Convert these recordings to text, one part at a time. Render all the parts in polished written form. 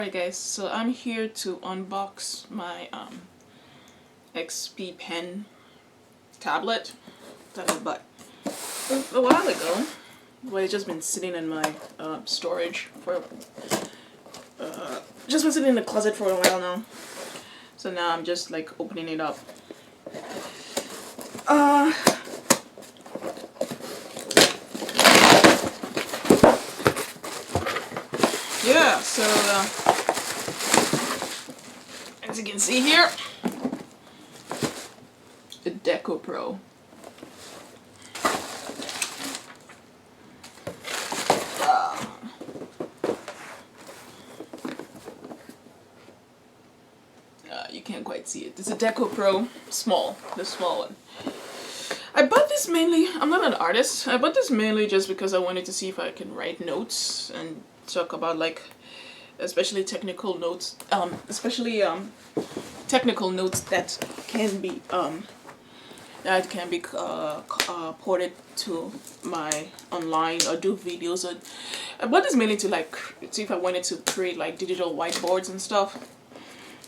Alright guys, so I'm here to unbox my XP pen tablet that I bought a while ago, but it's just been sitting in my storage for just been sitting in the closet for a while now. So now I'm just like opening it up. Yeah, so as you can see here, the Deco Pro. You can't quite see it. It's a Deco Pro small, the small one. I bought this mainly, I'm not an artist, I bought this mainly just because I wanted to see if I can write notes and talk about like, especially technical notes, technical notes that can be ported to my online or do videos. Or I bought this mainly to like see if I wanted to create like digital whiteboards and stuff.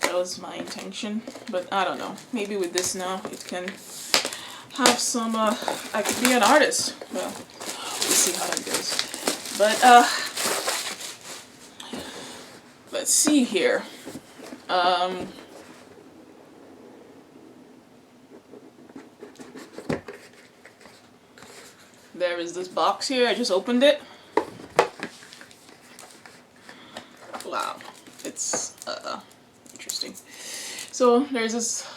That was my intention, but I don't know. Maybe with this now, it can have some. I could be an artist. Well, we'll see how that goes. But let's see here. There is this box here. I just opened it. Wow, it's interesting. So there's this.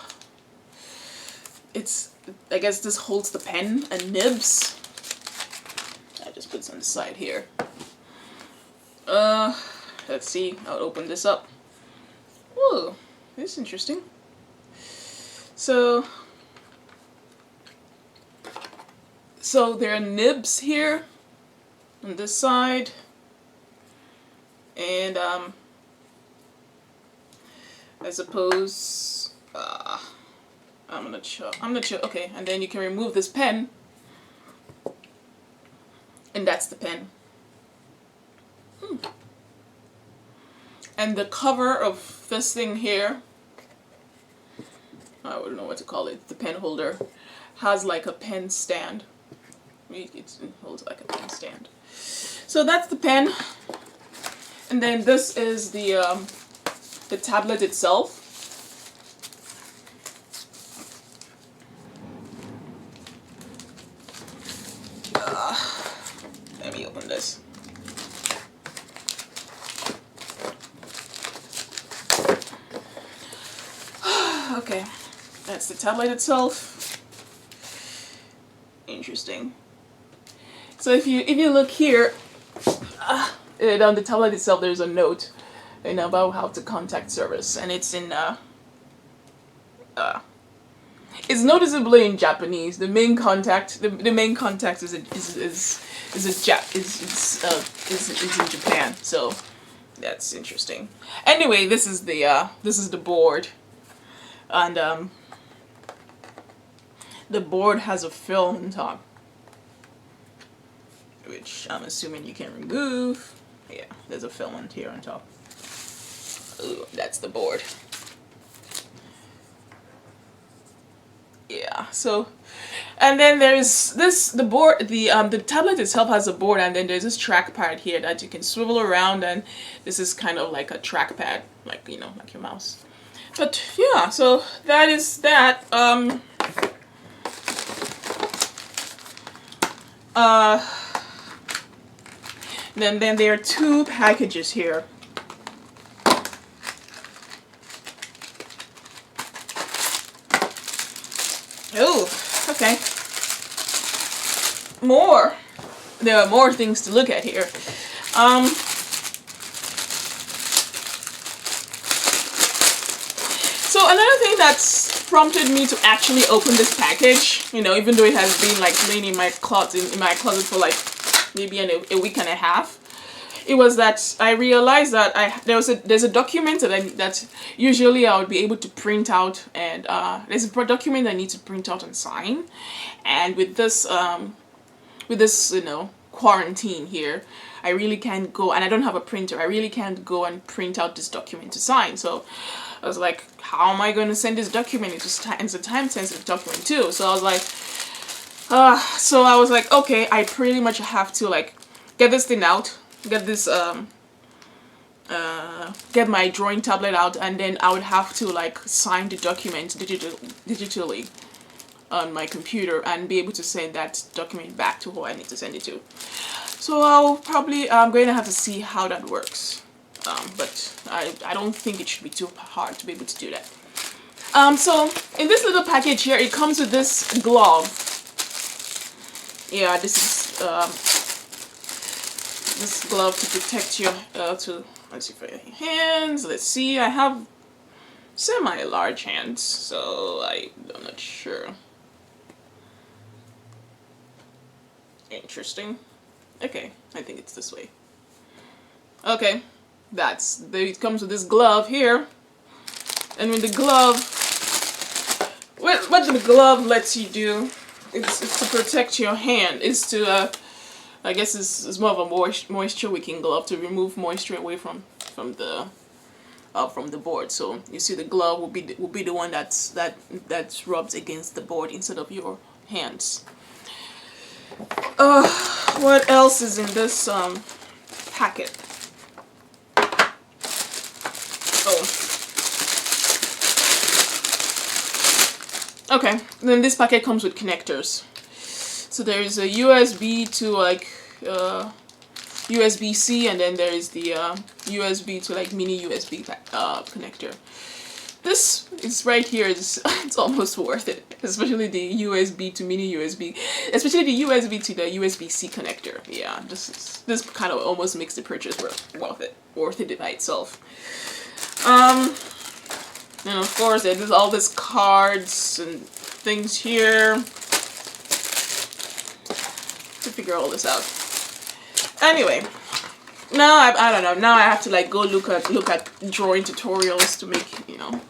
I guess this holds the pen and nibs. I just put this on the side here. Let's see. I'll open this up. Whoa, this is interesting. So there are nibs here on this side, and I suppose I'm not sure. Okay, and then you can remove this pen, and that's the pen. And the cover of this thing here, I don't know what to call it, the pen holder, has like a pen stand. It holds like a pen stand. So that's the pen, and then this is the tablet itself. Let me open this. Okay, that's the tablet itself. Interesting. So if you look here, on the tablet itself, there's a note, about how to contact service, and it's in it's noticeably in Japanese. The main contact is in Japan. So that's interesting. Anyway, this is the board, and the board has a film on top, which I'm assuming you can remove. Yeah, there's a film on here on top. Ooh, that's the board. Yeah, so, and then there's the board, the tablet itself has a board, and then there's this trackpad here that you can swivel around, and this is kind of like a trackpad, like, like your mouse. But yeah, so that is that. Then there are two packages here. Oh, okay. More. There are more things to look at here. So another thing that's prompted me to actually open this package, even though it has been like laying in my closet for like maybe a week and a half, it was that I realized that there's a document that usually I would be able to print out, and there's a document I need to print out and sign, and with this quarantine here, I really can't go, and I don't have a printer, I really can't go and print out this document to sign. So I was like, how am I going to send this document? It's a time sensitive document too. So I was like, okay, I pretty much have to like get this thing out, get this get my drawing tablet out, and then I would have to like sign the document digitally on my computer and be able to send that document back to who I need to send it to. So I'm going to have to see how that works. But I don't think it should be too hard to be able to do that. So in this little package here, it comes with this glove. Yeah, this is this glove to protect your let's see for your hands. Let's see, I have semi-large hands, so I'm not sure. Interesting. Okay, I think it's this way. Okay, it comes with this glove here, and when the glove, what the glove lets you do, it's to protect your hand. It's to I guess it's more of a moisture wicking glove to remove moisture away from the board. So you see, the glove will be the one that rubs against the board instead of your hands. What else is in this packet? Oh, okay. Then this packet comes with connectors. So there is a USB to like USB-C, and then there is the USB to like mini USB connector. This is right here. It's almost worth it, especially the USB to mini USB, especially the USB to the USB-C connector. Yeah, this kind of almost makes the purchase worth it by itself. And of course there's all these cards and things here to figure all this out. Anyway, now I don't know. Now I have to like go look at drawing tutorials to make, you know,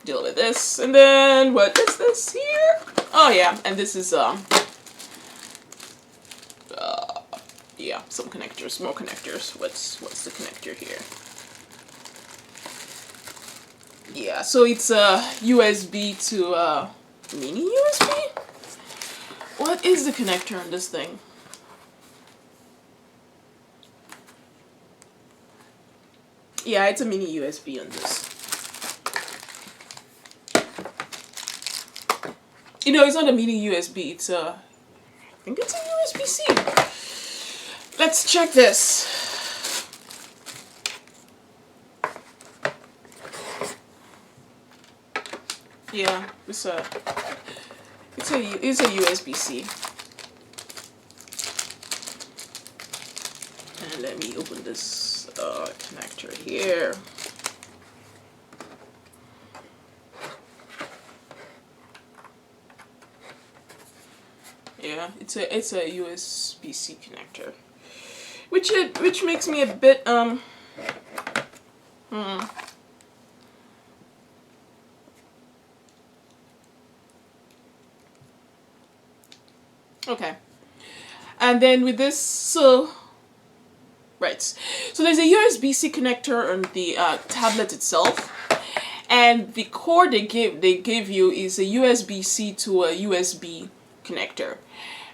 deal with this. And then what is this here? Oh yeah, and this is yeah, some connectors, more connectors. What's the connector here? Yeah, so it's a USB to mini USB. What is the connector on this thing? Yeah, it's a mini USB on this. You know, it's not a mini USB, it's a, I think it's a USB-C. Let's check this. Yeah, it's a USB-C. And let me open this connector here. Yeah, it's a USB-C connector, which makes me a bit Okay, and then with this, so there's a USB-C connector on the tablet itself, and the cord they give you is a USB-C to a USB connector.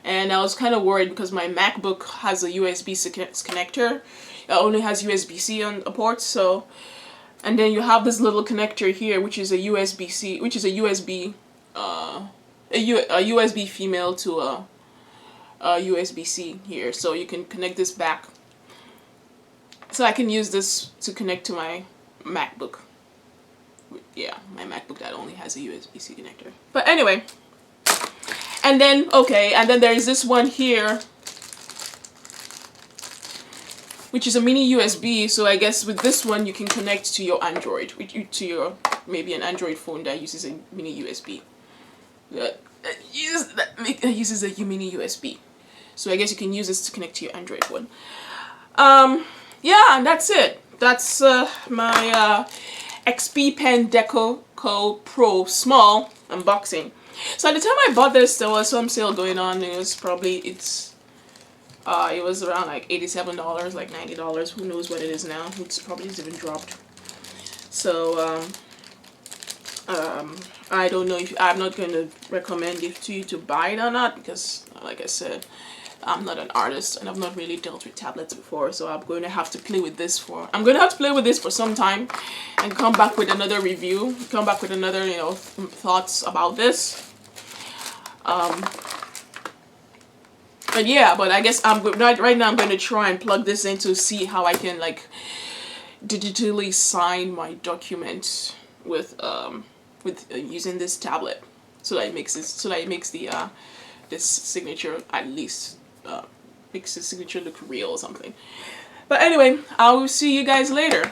And I was kind of worried because my MacBook has a USB-C connector. It only has USB-C on a port, so, and then you have this little connector here, which is a USB-C, which is a USB USB female to a USB-C here, so you can connect this back. So I can use this to connect to my MacBook. Yeah, my MacBook that only has a USB-C connector. But anyway, and then there is this one here, which is a mini USB. So I guess with this one you can connect to your Android, to your maybe an Android phone that uses a mini USB. Uses a mini USB. So I guess you can use this to connect to your Android phone. Yeah, and that's it. That's my XP Pen Deco Pro Small unboxing. So at the time I bought this, there was some sale going on. It was probably, it's It was around like $87, like $90. Who knows what it is now? It's probably even dropped. So I don't know if I'm not going to recommend it to you to buy it or not, because like I said, I'm not an artist and I've not really dealt with tablets before, so I'm going to have to play with this for some time and come back with another review, come back with another, you know, thoughts about this. But yeah, but I guess right now I'm going to try and plug this in to see how I can like digitally sign my documents with using this tablet, so that it makes the this signature at least makes the signature look real or something. But anyway, I will see you guys later.